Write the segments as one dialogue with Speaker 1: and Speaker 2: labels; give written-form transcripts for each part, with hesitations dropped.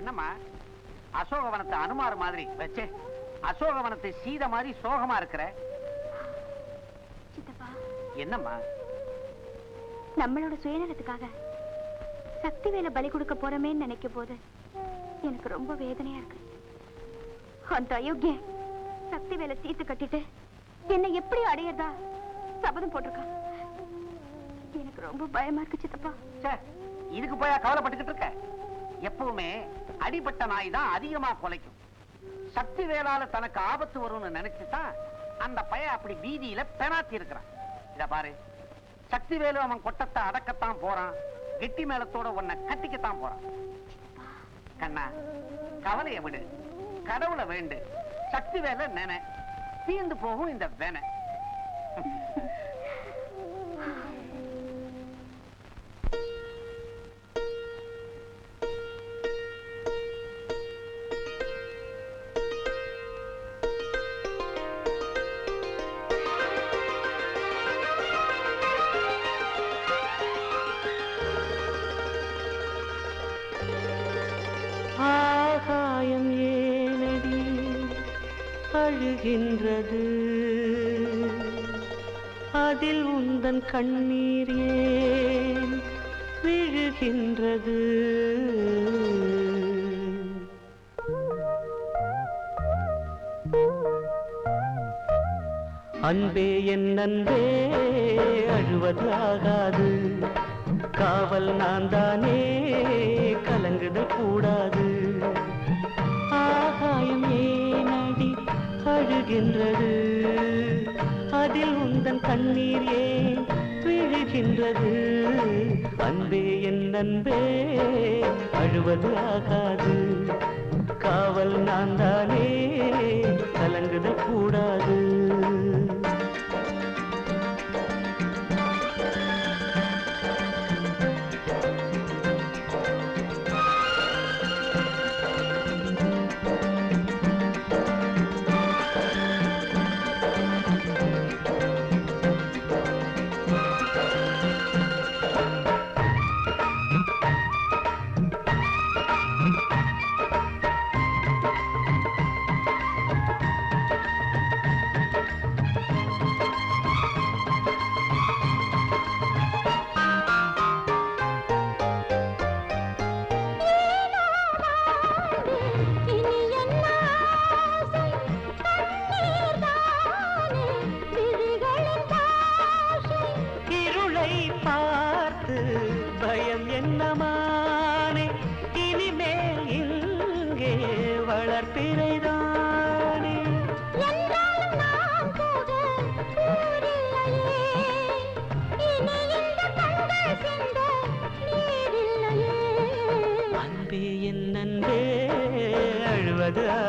Speaker 1: என்னம்மா அசோகவனத்தை அனுமார் மாதிரி வச்சே அசோகவனத்தை சீத மாதிரி சோகமா இருக்கிற? என்னம்மா?
Speaker 2: நம்மளோட சுயநலத்துக்காக சக்தி வேலை பலி கொடுக்க போறமேன்னு நினைக்கும் போது எனக்கு ரொம்ப வேதனையா இருக்கு. அந்த அயோக்கிய சக்தி வேலை சீத்து கட்டிட்டு என்னை எப்படி அடையறதா சபதம் போட்டிருக்கா. எனக்கு ரொம்ப பயமா இருக்கு சித்தப்பா.
Speaker 1: இதுக்கு போயா கவலைப்பட்டுக்கிட்டு இருக்க? எப்பவுமே அடிபட்ட நாய் தான் அதிகமா கொலைக்கும். சக்தி வேளால தனக்கு ஆபத்து வரும்னு நினைச்சுதான் அந்த பையன் அப்படி வீதியில பெனாத்தி இருக்கிறான். இத பாரு, சக்தி வேலு அவன் கொட்டத்தை அடக்கத்தான் போறான், கெட்டி மேளத்தோட உன்னை கட்டிக்கத்தான் போறான். கண்ணா, கவலைய விடு, கடவுளை வேண்டு, சக்தி வேலை நினை, தீர்ந்து போகும் இந்த வேனை.
Speaker 3: அழுகின்றது அதில் உந்தன் கண்ணீர் ஏன் விழுகின்றது? அன்பே என் அன்பே அழுவது ஆகாது, காவல் நான் தானே கலங்குதல் கூடாது. ஆகாயம் ஏனடி அழுகின்றது, அதில் உந்தன் கண்ணீர் ஏன் விழுகின்றது? அன்பே என் அன்பே அழுவது ஆகாது, காவல் நான் தானே கலங்குதல் கூடாது.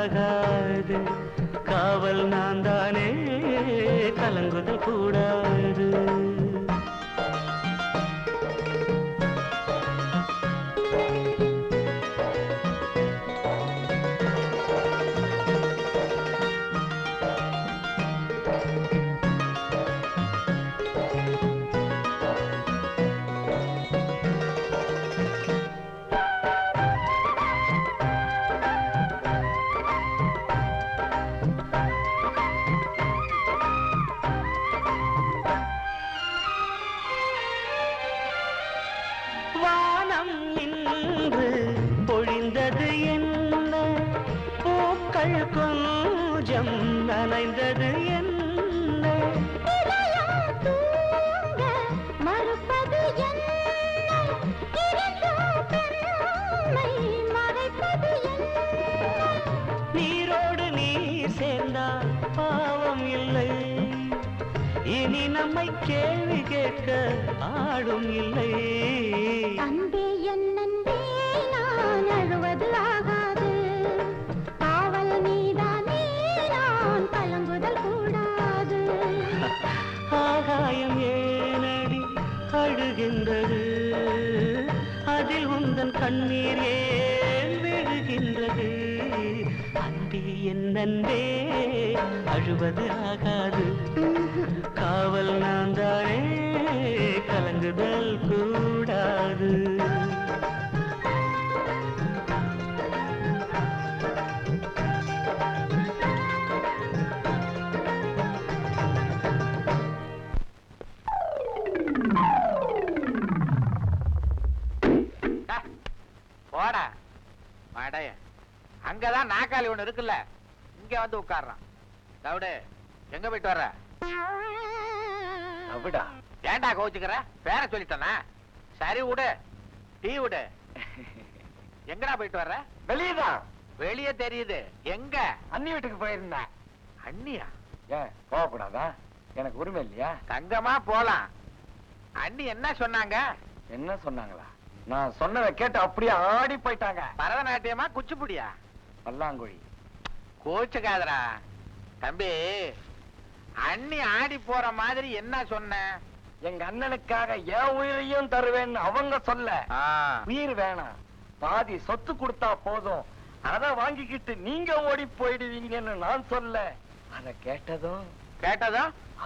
Speaker 3: ஆகாது, காவல் நான் தானே கலங்குதல் கூடாது. கொஞ்சம் நனைந்தது என்ன, மறுப்பது என்ன, மறைப்பது என்ன? நீரோடு நீர் சேர்ந்தால் பாவம் இல்லை, இனி நம்மை கேள்வி கேட்க ஆடும் இல்லை. அன்பே என் அன்பே நான் அழுவது ஆகாது, ஆகாயம் ஏனடி அழுகின்றது, அதில் உந்தன் கண்ணீர் ஏன் விழுகின்றது? என் நன்பே அழுவது ஆகாது காவல் நான் தானே கலங்குதல் கூடாது
Speaker 1: போடா மடைய அங்கதான் நாக்காளி ஒண்ணு இருக்குல்ல இங்க வந்து உட்கார்றான். தவிடு எங்க போயிட்டு வர்ற?
Speaker 4: அப்படிடா
Speaker 1: ஏன்டா கோச்சுக்கிற? பேர சொல்லிட்டனா? சரி விடு, டீ விடு. எங்கடா போயிட்டு வர்ற?
Speaker 4: வெளியதான்.
Speaker 1: வெளியே தெரியுது. எங்க?
Speaker 4: அண்ணி வீட்டுக்கு போயிருந்தேன்.
Speaker 1: அண்ணியா?
Speaker 4: ஏன் போகக்கூடாதா? எனக்கு உரிமை இல்லையா?
Speaker 1: தங்கமா போலாம். அண்ணி என்ன சொன்னாங்க?
Speaker 4: என்ன சொன்னாங்களா? நான் சொன்னதை கேட்டு அப்படியே ஆடி போயிட்டாங்க.
Speaker 1: பரதநாட்டியமா குச்சிப்புடியா?
Speaker 4: பல்லாங்குழி.
Speaker 1: கோச்சுக்காதரா தம்பி. அண்ணி ஆடி போற மாதிரி என்ன சொன்ன?
Speaker 4: எங்க அண்ணனுக்காக என் உயிரையும் தருவேன்னு அவங்க சொல்ல. உயிர் வேணாம், பாதி சொத்து கொடுத்தா போதும், அத வாங்கிக்கிட்டு நீங்க ஓடி போயிடுவீங்கன்னு நான் சொல்ல. அத கேட்டதும்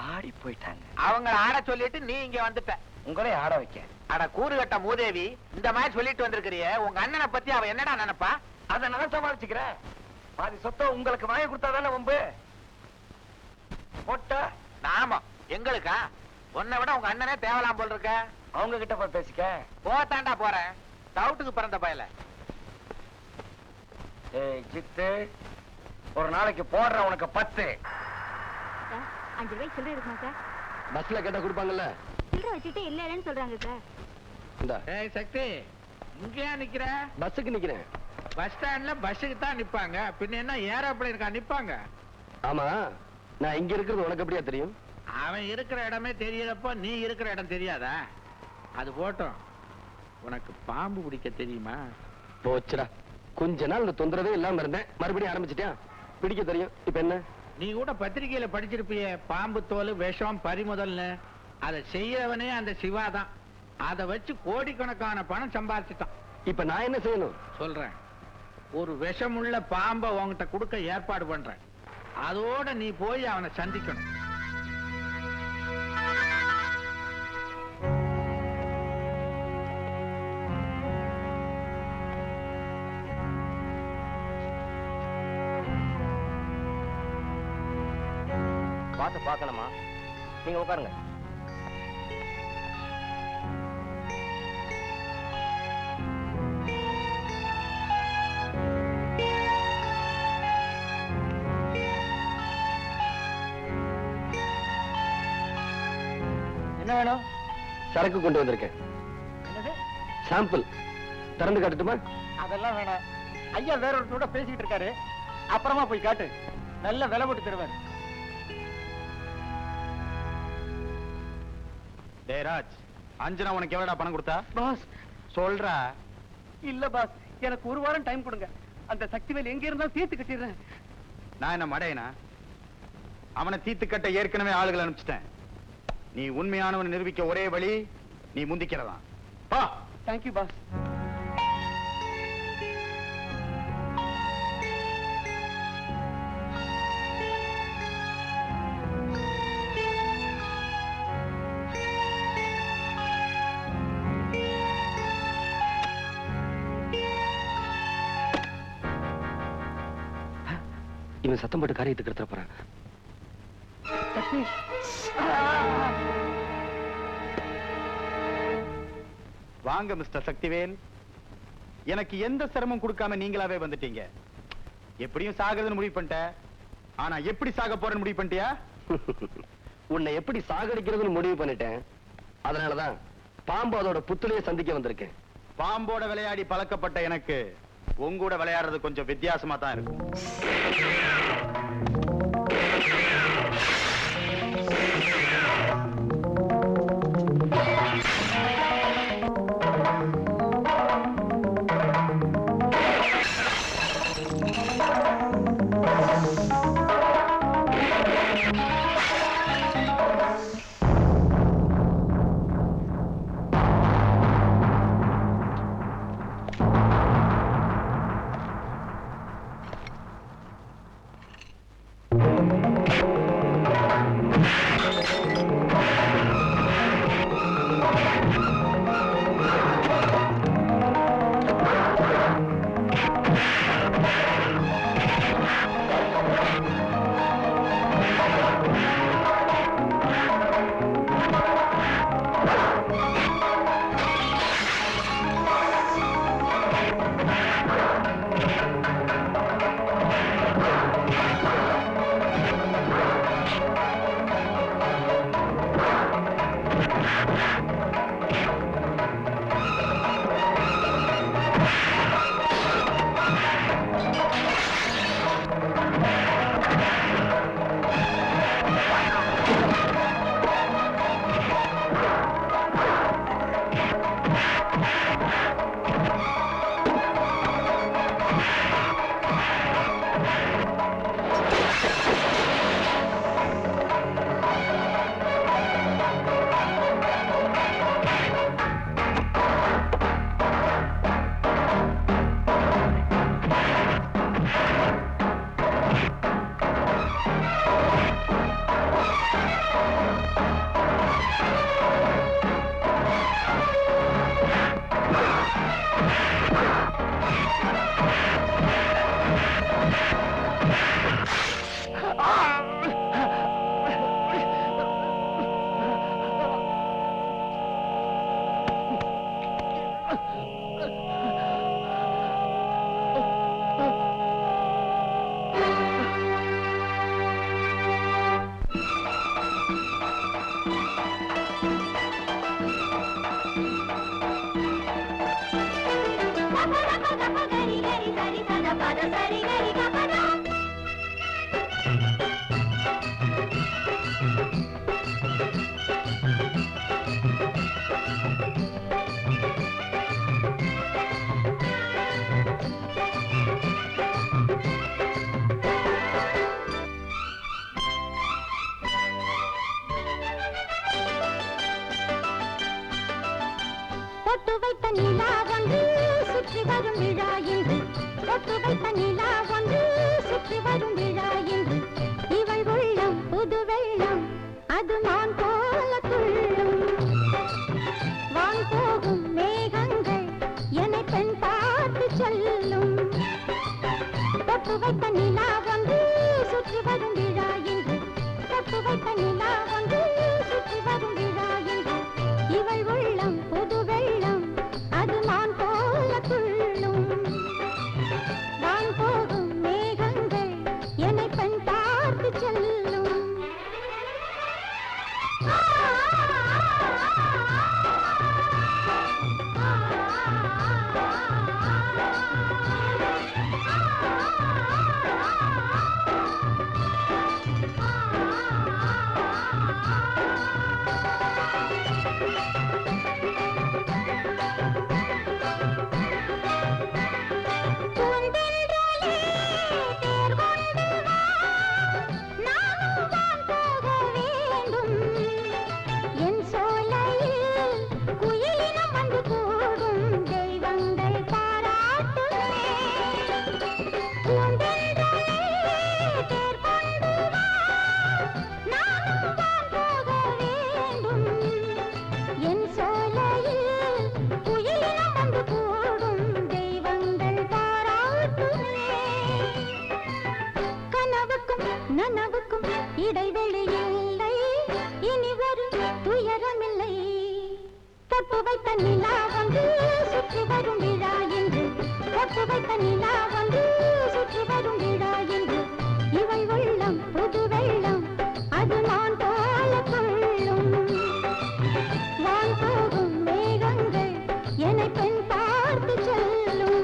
Speaker 4: ஆடி போயிட்டாங்க.
Speaker 1: அவங்க ஆட சொல்லிட்டு நீ இங்க வந்துட்ட.
Speaker 4: உங்களே ஆட வைக்க.
Speaker 1: அட கூறுகட்ட மூதேவி, இந்த மாதிரி சொல்லிட்டு வந்திருக்கிறிய, உங்க அண்ணனை பத்தி அவ என்னடா நினைப்பா?
Speaker 4: அத நான் சமாளிச்சுக்கிறேன். பாதி சொத்தை உங்களுக்கு வாங்கி கொடுத்தா தானே வம்பு. போட்ட
Speaker 1: நாம எங்களுக்கா? உன்னை விட உங்க அண்ணனே தேவலாம் போல் இருக்க.
Speaker 4: அவங்க கிட்ட போய் பேசிக்க.
Speaker 1: போத்தாண்டா போறேன். டவுட்டுக்கு பிறந்த பயல.
Speaker 4: ஏய் ஜித்து, ஒரு நாளைக்கு போடுற உனக்கு 10.
Speaker 2: 5 ரூபாய் சில்லறை இருக்குமா சார்?
Speaker 4: பஸ்ல கேட்டா கொடுப்பாங்கல்ல.
Speaker 2: சில்லறை வச்சுட்டு இல்லன்னு சொல்றாங்க சார்.
Speaker 4: இந்த
Speaker 1: ஏய் சக்தி, இங்கேயா நிக்கிற?
Speaker 4: பஸ்ஸுக்கு நிக்கிறேன்.
Speaker 1: பஸ் ஸ்டாண்ட்ல பஸ்ஸுக்கு தான் நிப்பாங்க, பின்ன என்ன ஏரோப்ளேனுக்கா நிப்பாங்க?
Speaker 4: ஆமா, நான் இங்க இருக்கிறது உனக்கு எப்படியா தெரியும்?
Speaker 1: அவன் இருக்கிற இடமே தெரியறப்போ நீ இருக்கிற இடம் தெரியாதா? அது போட்டோம். உனக்கு பாம்பு பிடிக்க தெரியுமா?
Speaker 4: போச்சுடா, கொஞ்ச நாள் இந்த தொந்தரவே இல்லாம இருந்தேன், மறுபடியும் ஆரம்பிச்சிட்டியா? பிடிக்க தெரியும், இப்ப என்ன?
Speaker 1: நீ கூட பத்திரிகையில படிச்சிருப்பிய, பாம்பு தோல் விஷம் பறிமுதல்னு. அதை செய்யறவனே அந்த சிவா தான். அதை வச்சு கோடிக்கணக்கான பணம் சம்பாதிச்சுட்டான்.
Speaker 4: இப்ப நான் என்ன செய்யணும்?
Speaker 1: சொல்றேன். ஒரு விஷமுள்ள பாம்பை உன்கிட்ட கொடுக்க ஏற்பாடு பண்றேன். அதோட நீ போய் அவனை சந்திக்கணும்.
Speaker 4: பார்த்து பார்க்கணுமா? நீங்க உட்காருங்க. என்ன வேணும்? சரக்கு கொண்டு வந்திருக்கேன். சாம்பிள் திறந்து காட்டுட்டுமா? அதெல்லாம் வேணாம். ஐயா வேற ஒருத்தரோட பேசிட்டு இருக்காரு, அப்புறமா போய் காட்டு. நல்ல விலை போட்டு தருவாரு.
Speaker 5: ராஜ், அஞ்சனா உனக்கு எவ்வளவுடா பணம் கொடுத்தா?
Speaker 4: பாஸ்
Speaker 5: சொல்றா.
Speaker 4: இல்ல பாஸ், எனக்கு ஒரு வாரம் டைம் கொடுங்க. அந்த சக்திவேல் எங்க இருந்தா தீர்த்து கட்டிடுறேன்.
Speaker 5: நான் என்ன மடையனா? அவனை தீர்த்து கட்ட ஏற்கனவே ஆளுகளை அனுப்பிச்சிட்டேன். நீ உண்மையானவன் நிரூபிக்க ஒரே வழி நீ முந்திக்கிறதான். பா.
Speaker 4: Thank you boss. இவன் சத்தம் போட்டு காரியத்துக்கு எடுத்துட போறான்.
Speaker 5: வாங்க மிஸ்டர் சக்திவேல். எனக்கு எந்த சிரமம் கொடுக்காம நீங்களாவே வந்துட்டீங்க. எப்படியும் சாகிறதுன்னு முடிவு பண்ணிட்ட. ஆனா எப்படி சாக போறேன்னு முடிவு பண்ணிட்டியா?
Speaker 4: உன்னை எப்படி சாகடிக்கிறதுன்னு முடிவு பண்ணிட்டேன். அதனாலதான் பாம்பு அதோட புத்துலையே சந்திக்க வந்திருக்கேன்.
Speaker 5: பாம்போட விளையாடி பழக்கப்பட்ட எனக்கு உங்கூட விளையாடுறது கொஞ்சம் வித்தியாசமா தான் இருக்கும்.
Speaker 2: பொட்டு வைத்த நிலா வந்து சுற்றி வரும் விழா என்று பொட்டு வைத்த நிலா வந்து சுற்றி வரும் விழா என்று இவள் உள்ளம் புது வெள்ளம் அது மான் போல துள்ளும் வான் போகும் மேகங்கள் என்னை பெண் பார்த்து சொல்லும் பொட்டு வைத்த நிலா வந்து சுற்றி வரும் விழா என்று பொட்டு வைத்த நிலா வந்து சுற்றி வரும் விழா என்று இவள் உள்ளம் புது வெள்ளம் அது மான் போல துள்ளும் வான் போகும் மேகங்கள் என்னை பெண் பார்த்து செல்லும் நனவுக்கும் இடைவெளி இல்லை இனி ஒரு துயரமில்லை பொட்டு வைத்த நிலா வந்து சுற்றி வரும் விழா என்று பொட்டு வைத்த நிலா வந்து சுற்றி வரும் விழா என்று இவள் உள்ளம் புது வெள்ளம் அது நான் போல கொள்ளும் வான் போகும் மேகங்கள் என்னை பெண் பார்த்து செல்லும்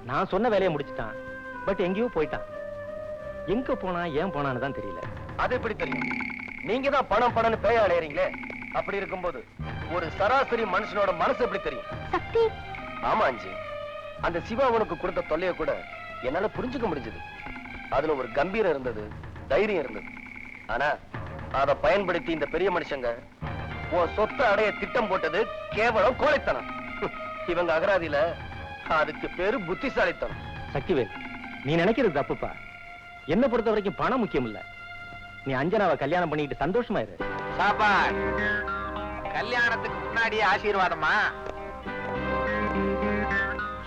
Speaker 4: நான் சொன்ன வேலையை முடிச்சிட்டான். பட் எங்கேயோ போயிட்டான். எங்க போனா ஏன் போனான்னு தான் தெரியல. அது எப்படி தெரியும்? நீங்க தான் பணம் பணம்னு பேய அலையறீங்களே. அப்படி இருக்கும்போது ஒரு சராசரி மனுஷனோட மனசு எப்படி தெரியும்?
Speaker 2: சக்தி,
Speaker 4: ஆமா அஞ்சி, அந்த சிவா உனக்கு கொடுத்த தொல்லைய கூட என்னால புரிஞ்சுக்க முடிஞ்சது. அதுல ஒரு கம்பீரம் இருந்தது, தைரியம் இருந்தது. ஆனா அதை பயன்படுத்தி இந்த பெரிய மனுஷங்க உன் சொத்தை அடைய திட்டம் போட்டது கேவலம் கோழைத்தனம். இவங்க அகராதியில அதுக்கு பேரு புத்திசாலித்தனம். சக்திவேல், நீ நினைக்கிறது தப்புப்பா. என்ன பொறுத்த வரைக்கும் பணம் முக்கியம் இல்ல. நீ அஞ்சனாவை கல்யாணம் பண்ணிட்டு சந்தோஷமா இரு.
Speaker 1: சாப்பாடு கல்யாணத்துக்கு முன்னாடியே ஆசீர்வாதமா?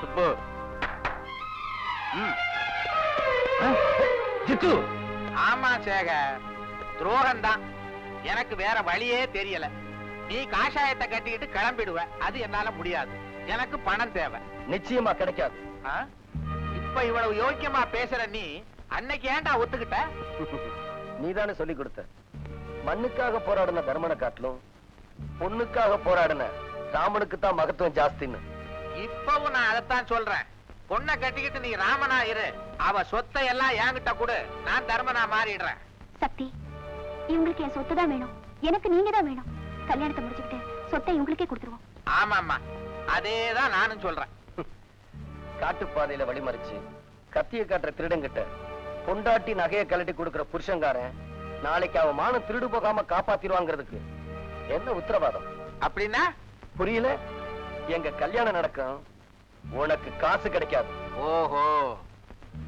Speaker 1: சுப்பு.
Speaker 4: ஜித்து,
Speaker 1: ஆமா சேகர், துரோகம்தான். எனக்கு வேற வழியே தெரியல. நீ காஷாயத்தை கட்டிக்கிட்டு கிளம்பிடுவ, அது என்னால முடியாது. எனக்கு பணம் தேவை.
Speaker 4: நிச்சயமா கிடைக்காது.
Speaker 1: ஆ? இப்ப இவ்வளவு யோக்கியமா பேசுற நீ அன்னைக்கு ஏன்டா ஒத்துக்கிட்ட?
Speaker 4: நீதானே சொல்லி கொடுத்த, மண்ணுக்காக போராடின தர்மனை காட்டிலும் பொண்ணுக்காக போராடின ராமனுக்கு தான் மகத்துவம் ஜாஸ்தின்னு.
Speaker 1: இப்பவும் நான் அதைத்தான் சொல்றேன். பொண்ணை கட்டிக்கிட்டு நீ ராமனா இரு, அவ சொத்தை எல்லாம் என்கிட்ட கொடு, நான் தர்மனா மாறிடுறேன்.
Speaker 2: சக்தி, இவங்களுக்கு என் சொத்து தான் வேணும். எனக்கு நீங்க தான் வேணும். கல்யாணத்தை முடிச்சுக்கிட்டு சொத்தை இவங்களுக்கே கொடுத்துருவோம்.
Speaker 1: ஆமாம்மா, அதேதான் நானும் சொல்றேன்.
Speaker 4: காட்டுப்பாதையில வழிமறிச்சு கத்திய காட்டுற திருடங்கிட்ட பொண்டாட்டி நகையை கழட்டி கொடுக்கிற புருஷங்காரன் நாளைக்கு அவன் மானம் திருடு போகாம காப்பாத்திடுவாங்கிறதுக்கு என்ன உத்தரவாதம்?
Speaker 1: அப்படின்னா
Speaker 4: புரியல? எங்க கல்யாணம் நடக்கும், உனக்கு காசு கிடைக்காது.
Speaker 1: ஓஹோ,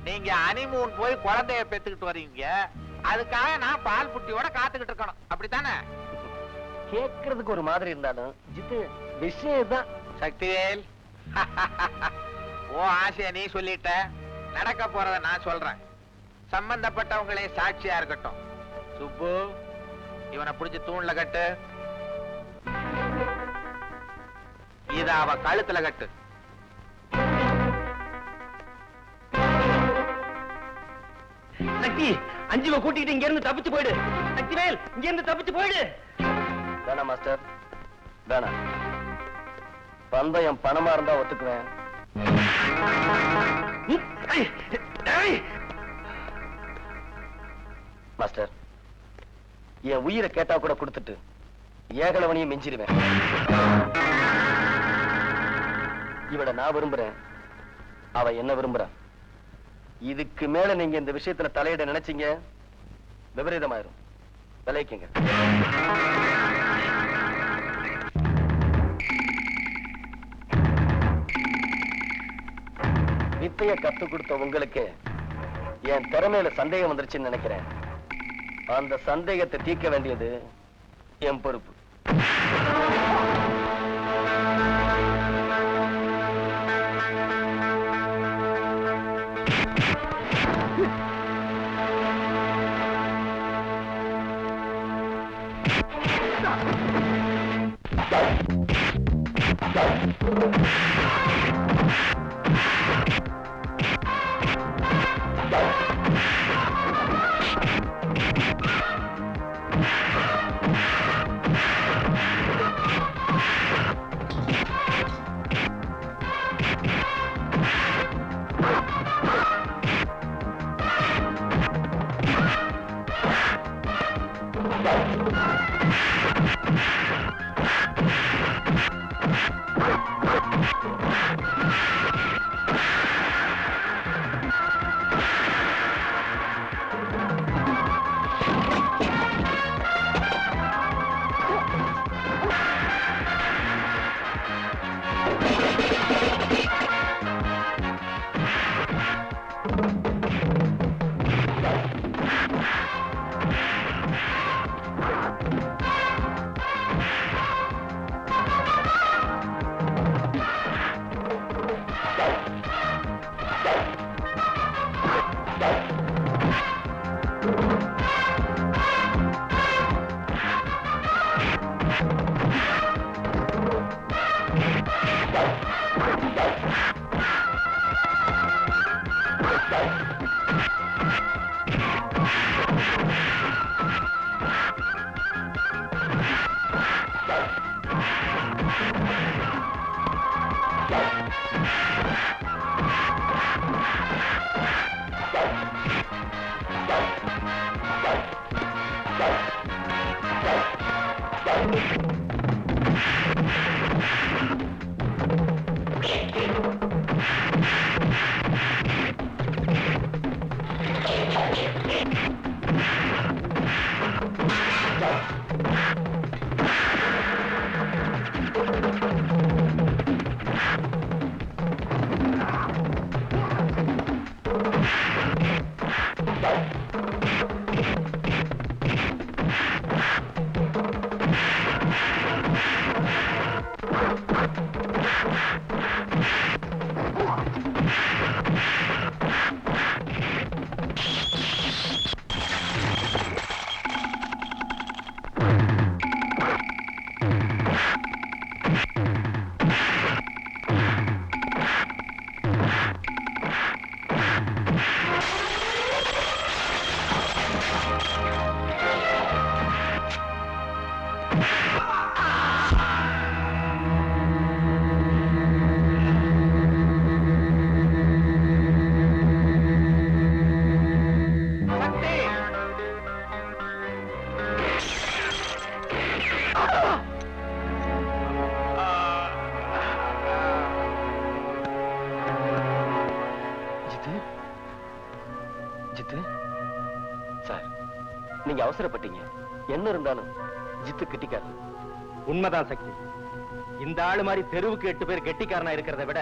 Speaker 1: நீங்க ஹனிமூன் போய் குழந்தைய பெத்துக்கிட்டு வரீங்க, அதுக்காக நான் பால் புட்டியோட காத்துக்கிட்டு இருக்கணும், அப்படித்தானே?
Speaker 4: கேட்கறதுக்கு ஒரு மாதிரி இருந்தாலும் ஜித்து, விஷயம் தான்.
Speaker 1: சக்திவேல், ஓ ஆசைய நீ சொல்லிட்ட, நடக்க போறத நான் சொல்றேன். சம்பந்தப்பட்டவங்களே சாட்சியா இருக்கட்டும். சுப்பு, இவனை புடிச்சு தூண்ல கட்டு. இத அவ கழுத்துல கட்டு.
Speaker 4: சக்தி, அஞ்சுவ கூட்டிட்டு இங்க இருந்து தப்பிச்சு போயிடு. சக்திவேல், இங்க இருந்து தப்பிச்சு போயிடு. வேணாம் மாஸ்டர், வேணாம். பந்தயம் பணமா இருந்தா ஒத்துக்குவேன். மாஸ்டர், என் உயிரை கேட்டா கூட கொடுத்துட்டு ஏகலவனையும் மிஞ்சிருவேன். இவளை நான் விரும்புறேன், அவ என்ன விரும்புறான். இதுக்கு மேல நீங்க இந்த விஷயத்துல தலையிட நினைச்சீங்க, விபரீதமாயிரும். விளைவிக்குங்க. வித்தைய கத்து கொடுத்த உங்களுக்கு என் திறமையில சந்தேகம் வந்துருச்சுன்னு நினைக்கிறேன். அந்த சந்தேகத்தை தீர்க்க வேண்டியது என் பொறுப்பு. ஜித்து ஜித்து சார் நீங்க அவசரப்பட்டீங்க. என்ன இருந்தாலும் ஜித்து கிட்டிக்காரு.
Speaker 6: உண்மைதான் சக்தி. இந்த ஆளு மாதிரி தெருவுக்கு 8 பேர் கெட்டிக்காரனா இருக்கிறத விட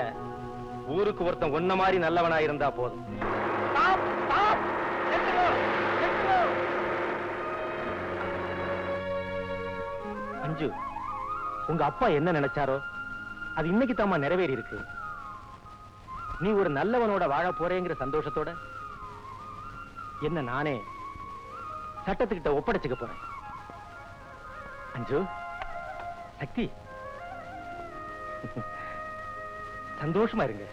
Speaker 6: ஊருக்கு ஒருத்தன் ஒன்ன மாதிரி நல்லவனா இருந்தா போதும். அஞ்சு, உங்க அப்பா என்ன நினைச்சாரோ அது இன்னைக்கு தாமா நிறைவேறி இருக்கு. நீ ஒரு நல்லவனோட வாழ போறேங்கிற சந்தோஷத்தோட என்ன நானே சட்டத்துக்கிட்ட ஒப்படைச்சுக்க போறேன். அஞ்சு, சக்தி, சந்தோஷமா இருங்க.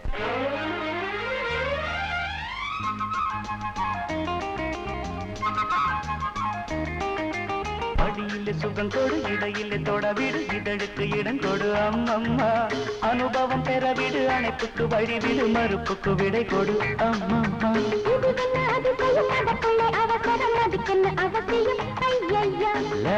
Speaker 3: அடியிலே சுகம் கொடு, இடையிலே தொடவிடு, இதழுக்கு இடம் கொடு அம்மம்மா. அனுபவம் பெறவிடு, அணைப்புக்கு வழிவிடு, மறுப்புக்கு விடை கொடு அம்மம்மா.
Speaker 2: அவசரம் அதுக்கென்ன அவசியம் ஐயா